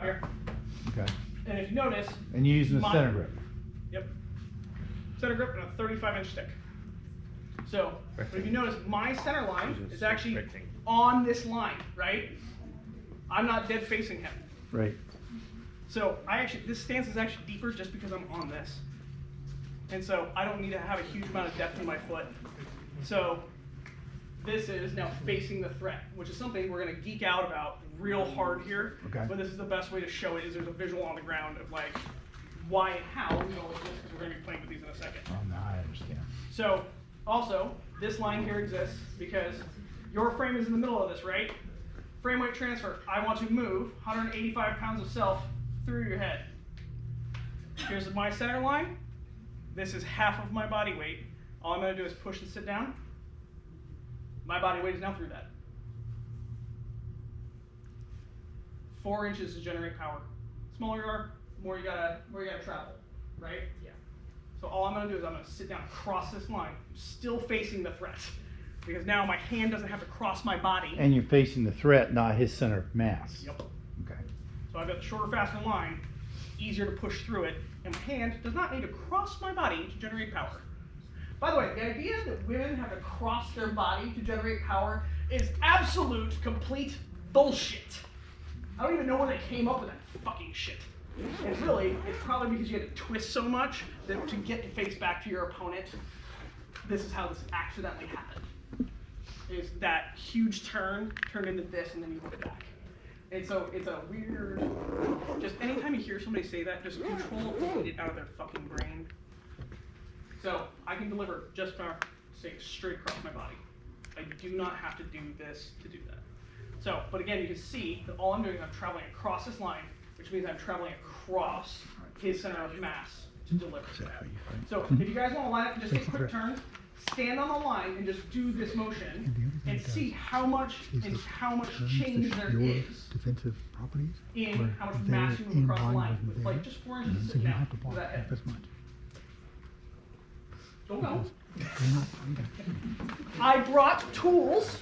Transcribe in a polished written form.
here. Okay. And if you notice, And you're using the my- center grip. Yep. Center grip and a 35-inch stick. So, but if you notice, my center line is actually on this line, right? I'm not dead facing him. Right. So this stance is actually deeper just because I'm on this. And so I don't need to have a huge amount of depth in my foot. So this is now facing the threat, which is something we're gonna geek out about real hard here. Okay. But this is the best way to show it, is there's a visual on the ground of like why and how we know this, because we're gonna be playing with these in a second. Oh, now I understand. So also, this line here exists because your frame is in the middle of this, right? Frame weight transfer. I want to move 185 pounds of self through your head. Here's my center line. This is half of my body weight. All I'm going to do is push and sit down. My body weight is now through that. 4 inches to generate power. Smaller you are, more you gotta travel, right? Yeah. So all I'm going to do is I'm going to sit down across this line, still facing the threat, because now my hand doesn't have to cross my body. And you're facing the threat, not his center of mass. Yep. Okay. So I've got the shorter, faster line, easier to push through it, and my hand does not need to cross my body to generate power. By the way, the idea that women have to cross their body to generate power is absolute, complete bullshit. I don't even know where they came up with that fucking shit. And really, it's probably because you had to twist so much that to get your face back to your opponent, this is how this accidentally happened. Is that huge turn turned into this, and then you look back. And so it's a weird, just anytime you hear somebody say that, just control it out of their fucking brain. So I can deliver just by saying straight across my body. I do not have to do this to do that. So, but again, you can see that all I'm doing is I'm traveling across this line, which means I'm traveling across his center of mass to deliver. So if you guys want to line up and just take quick turns, stand on the line and just do this motion and see how much change there is defensive properties in how much mass you move across the line with like just 4 inches so sitting you down have to to block that head. half as much. Don't know. You're not, I brought tools.